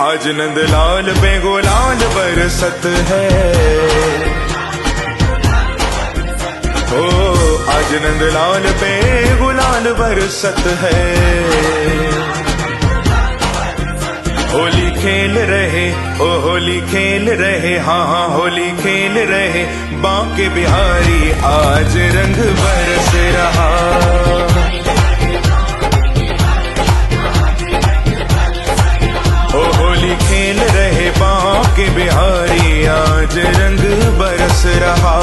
आज नंदलाल पे गुलाल बरसत है। ओ आज नंदलाल पे गुलाल बरसत है। होली खेल रहे, ओ होली खेल रहे, हाँ हाँ होली खेल रहे बांके बिहारी, आज रंग बरस रहा। ओ होली खेल रहे बांके बिहारी, आज रंग बरस रहा।